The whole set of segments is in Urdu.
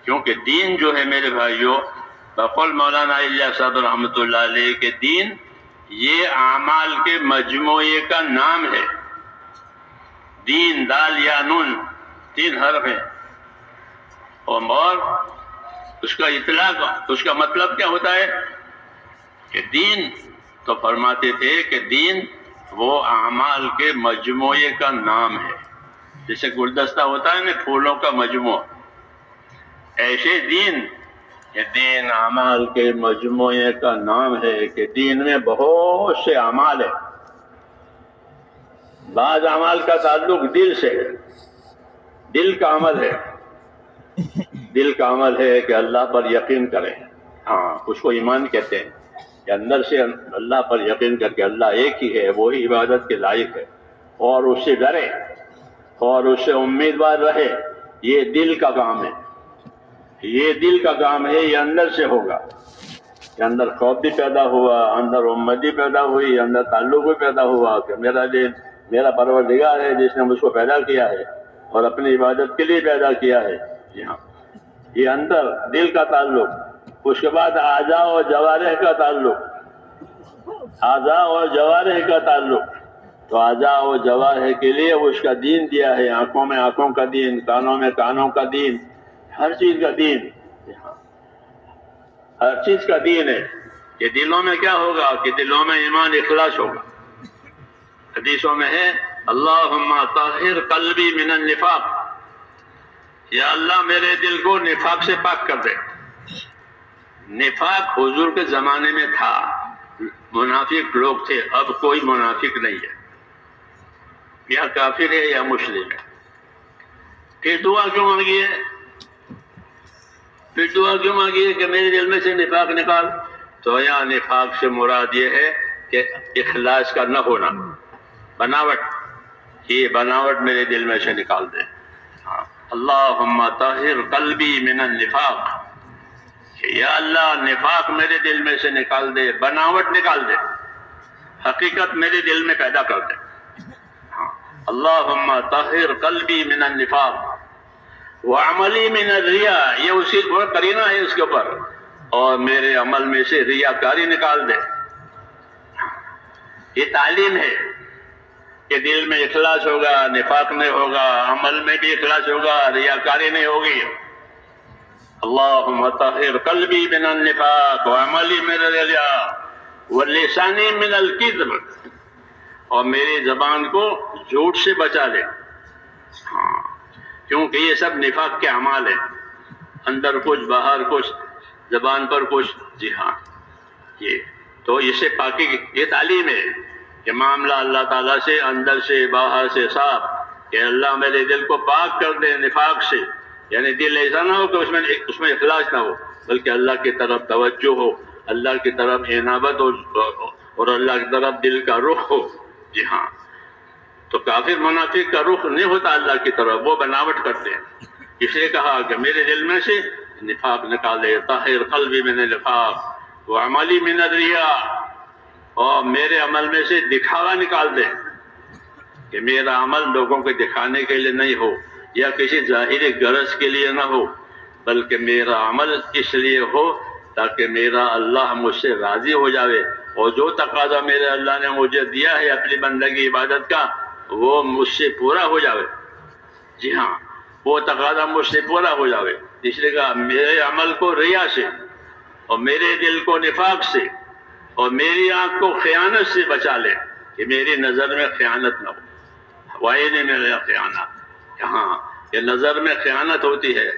کیونکہ دین جو ہے میرے بھائیوں، بقول مولانا الیاس صاحب رحمۃ اللہ علیہ کے دین یہ اعمال کے مجموعے کا نام ہے۔ دین دال یا نون 3 حرف ہیں، اور اس کا اطلاق، اس کا مطلب کیا ہوتا ہے کہ دین، تو فرماتے تھے کہ دین وہ اعمال کے مجموعے کا نام ہے۔ جیسے گلدستہ ہوتا ہے نا پھولوں کا مجموعہ، ایسے دین، کہ دین اعمال کے مجموعے کا نام ہے، کہ دین میں بہت سے اعمال ہیں۔ بعض اعمال کا تعلق دل سے ہے، دل کا عمل ہے، دل کا عمل ہے کہ اللہ پر یقین کریں، ہاں اس کو ایمان کہتے ہیں، کہ اندر سے اللہ پر یقین کر کے اللہ ایک ہی ہے، وہی عبادت کے لائق ہے، اور اس سے ڈرے اور اس سے امیدوار رہے۔ یہ دل کا کام ہے، یہ دل کا کام ہے، یہ اندر سے ہوگا، کہ اندر خوف بھی پیدا ہوا، اندر امید بھی پیدا ہوئی، اندر تعلق بھی پیدا ہوا کہ میرا دل میرا پروردگار ہے جس نے مجھ کو پیدا کیا ہے اور اپنی عبادت کے لیے پیدا کیا ہے۔ جی ہاں، یہ اندر دل کا تعلق۔ اس کے بعد اعضاء اور جوارح کا تعلق، اعضاء اور جوارح کا تعلق، تو اعضاء اور جوارح کے لیے اس کا دین دیا ہے، آنکھوں میں آنکھوں کا دین، کانوں میں کانوں کا دین، ہر چیز کا دین، ہر چیز کا دین ہے۔ کہ دلوں میں کیا ہوگا کہ دلوں میں ایمان اخلاص ہوگا۔ حدیثوں میں ہے اللہم طہر قلبی من النفاق، یا اللہ میرے دل کو نفاق سے پاک کر دے۔ نفاق حضور کے زمانے میں تھا، منافق لوگ تھے، اب کوئی منافق نہیں ہے، یا کافر ہے یا مسلم ہے۔ پھر دعا کیوں مانگی ہے؟ پھر دعا کیوں مانگی ہے کہ میرے دل میں سے نفاق نکال؟ تو یہاں نفاق سے مراد یہ ہے کہ اخلاص کا نہ ہونا، بناوٹ، یہ بناوٹ میرے دل میں سے نکال دے۔ اللہم طہر قلبی من النفاق، یا اللہ نفاق میرے دل میں سے نکال دے، بناوٹ نکال دے، حقیقت میرے دل میں پیدا کر دے۔ اللہم طہر قلبی من النفاق وعملی من الریا، یہ اسی قرینہ ہے اس کے اوپر، اور میرے عمل میں سے ریاکاری نکال دے۔ یہ تعلیم ہے کہ دل میں اخلاص ہوگا، نفاق نہیں ہوگا، عمل میں بھی اخلاص ہوگا، ریاکاری نہیں ہوگی۔ اللہم طہر قلبی من النفاق وعملی من الریا ولسانی من الکذب، اور میری زبان کو جھوٹ سے بچا لے، کیونکہ یہ سب نفاق کے اعمال ہیں، اندر کچھ باہر کچھ، زبان پر کچھ۔ جی ہاں، یہ تو اسے پاکی، یہ تعلیم ہے کہ معاملہ اللہ تعالیٰ سے اندر سے باہر سے صاف، کہ اللہ میرے دل کو پاک کر دے نفاق سے، یعنی دل ایسا نہ ہو کہ اس میں اخلاص نہ ہو، بلکہ اللہ کی طرف توجہ ہو، اللہ کی طرف انابت ہو، اور اللہ کی طرف دل کا رخ ہو۔ جی ہاں، تو کافر منافق کا رخ نہیں ہوتا اللہ کی طرف، وہ بناوٹ کرتے ہیں۔ اس لیے کہا کہ میرے دل میں سے نفاق نکال دے، طاہر قلبی من النفاق وعملی من الریا، اور میرے عمل میں سے دکھاوا نکال دے، کہ میرا عمل لوگوں کو دکھانے کے لیے نہیں ہو یا کسی ظاہری غرض کے لیے نہ ہو، بلکہ میرا عمل اس لیے ہو تاکہ میرا اللہ مجھ سے راضی ہو جاوے، اور جو تقاضا میرے اللہ نے مجھے دیا ہے اپنی بندگی عبادت کا، وہ مجھ سے پورا ہو جاوے۔ جی ہاں، وہ تقاضا مجھ سے پورا ہو جاوے۔ اس لیے کہا میرے عمل کو ریا سے، اور میرے دل کو نفاق سے، اور میری آنکھ کو خیانت سے بچا لے، کہ میری نظر میں خیانت نہ ہو۔ وعین میں خیانت، ہاں یہ نظر میں خیانت ہوتی ہے۔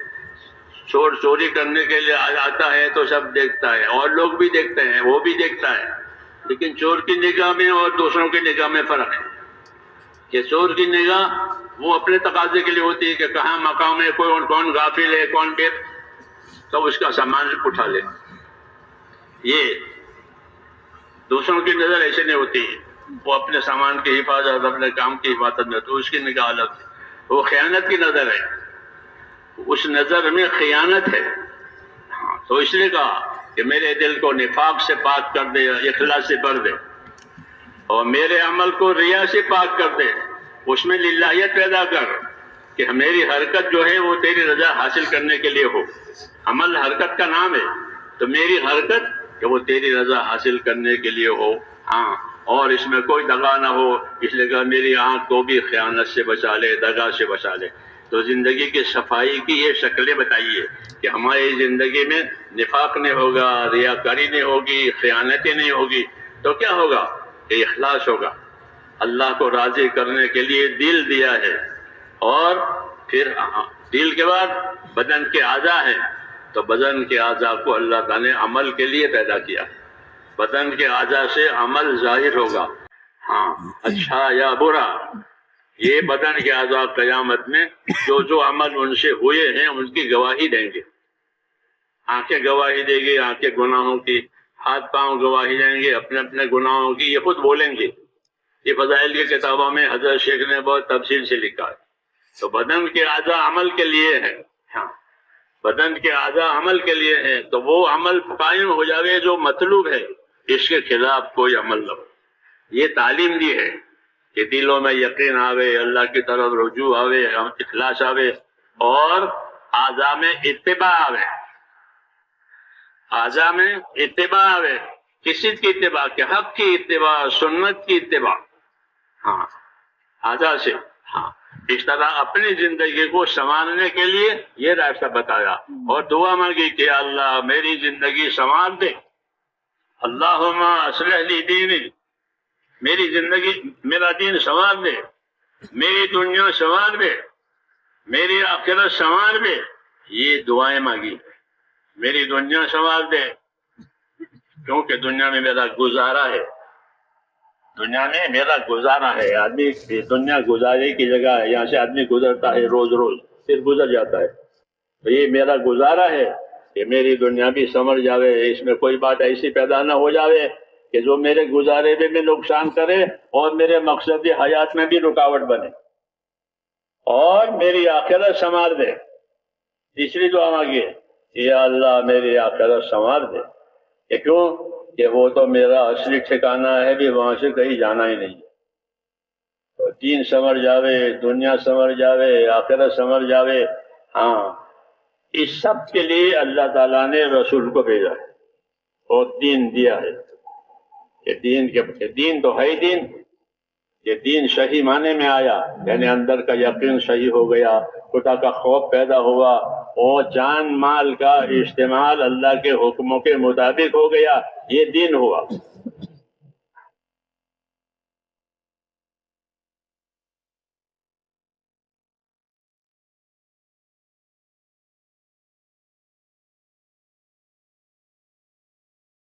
چور چوری کرنے کے لیے آتا ہے تو سب دیکھتا ہے، اور لوگ بھی دیکھتے ہیں، وہ بھی دیکھتا ہے، لیکن چور کی نگاہ میں اور دوسروں کی نگاہ میں فرق ہے۔ کہ چور کی نگاہ وہ اپنے تقاضے کے لیے ہوتی ہے کہ کہاں مقام ہے، کون غافل ہے، کون بے، تو اس کا سامان اٹھا لے۔ یہ دوسروں کی نظر ایسے نہیں ہوتی، وہ اپنے سامان کی حفاظت، اپنے کام کی حفاظت میں، تو اس کی نگاہ الگ ہے، وہ خیانت کی نظر ہے، اس نظر میں خیانت ہے۔ تو اس لیے کہا کہ میرے دل کو نفاق سے پاک کر دے، اخلاص سے بھر دے، اور میرے عمل کو ریا سے پاک کر دے، اس میں للہیت پیدا کر، کہ میری حرکت جو ہے وہ تیری رضا حاصل کرنے کے لیے ہو. عمل حرکت کا نام ہے، تو میری حرکت کہ وہ تیری رضا حاصل کرنے کے لیے ہو. ہاں، اور اس میں کوئی دغا نہ ہو، اس لیے کہ میری آنکھ کو بھی خیانت سے بچا لے، دغا سے بچا لے. تو زندگی کی صفائی کی یہ شکلیں بتائیے کہ ہماری زندگی میں نفاق نہیں ہوگا، ریاکاری نہیں ہوگی، خیانتیں نہیں ہوگی. تو کیا ہوگا؟ کہ اخلاص ہوگا. اللہ کو راضی کرنے کے لیے دل دیا ہے، اور پھر دل کے بعد بدن کے اعضاء ہیں. تو بدن کے اعضاء کو اللہ تعالیٰ نے عمل کے لیے پیدا کیا. بدن کے اعضاء سے عمل ظاہر ہوگا، ہاں، اچھا یا برا. یہ بدن کے اعضاء قیامت میں جو عمل ان سے ہوئے ہیں ان کی گواہی دیں گے. آنکھیں گواہی دے گی آنکھیں گناہوں کی، ہاتھ پاؤں گواہی دیں گے اپنے اپنے گناہوں کی. یہ خود بولیں گے. یہ فضائل کی کتابوں میں حضرت شیخ نے بہت تفصیل سے لکھا ہے. تو بدن کے اعضاء عمل کے لیے ہیں. ہاں، بدن کے اعضاء عمل کے لیے ہیں. تو وہ عمل قائم ہو جاوے جو مطلوب ہے، اس کے خلاف کوئی عمل نہ ہو. یہ تعلیم دی ہے کہ دلوں میں یقین آوے، اللہ کی طرف رجوع آوے، اخلاص آوے، اور اعضاء میں اتباع آوے. اعضاء میں اتباع آوے. کس چیز کی اتباع؟ کہ حق کی اتباع، سنت کی اتباع. ہاں، اعضاء سے. ہاں، اس طرح اپنی زندگی کو سنوارنے کے لیے یہ راستہ بتایا، اور دعا مانگی کہ اللہ میری زندگی سنوار دے. اللہم اصلح لی دینی، میری زندگی، میرا دین سنوار دے، میری دنیا سنوار دے، میری آخرت سنوار دے. یہ دعائیں مانگی. میری دنیا سنوار دے کیونکہ دنیا میں میرا گزارا ہے. دنیا میں میرا گزارا ہے. آدمی دنیا گزارے کی جگہ ہے. یہاں سے آدمی گزرتا ہے، روز روز پھر گزر جاتا ہے. تو یہ میرا گزارا ہے کہ میری دنیا بھی سمجھ جاوے، اس میں کوئی بات ایسی پیدا نہ ہو جاوے کہ جو میرے گزارے میں نقصان کرے اور میرے مقصد حیات میں بھی رکاوٹ بنے. اور میری آخرت سنوار دے. تیسری دعا مانگی، یا اللہ میری آخرت سنوار دے. کہ کیوں؟ کہ وہ تو میرا اصلی ٹھکانہ ہے بھی، وہاں سے کہیں جانا ہی نہیں. تو دین سنور جاوے، دنیا سنور جاوے، آخرت سنور جاوے. ہاں، اس سب کے لیے اللہ تعالیٰ نے رسول کو بھیجا ہے اور دین دیا ہے. کہ دین تو ہے دین. یہ دین صحیح معنی میں آیا، یعنی اندر کا یقین صحیح ہو گیا، خدا کا خوف پیدا ہوا، اور جان مال کا استعمال اللہ کے حکموں کے مطابق ہو گیا. یہ دین ہوا.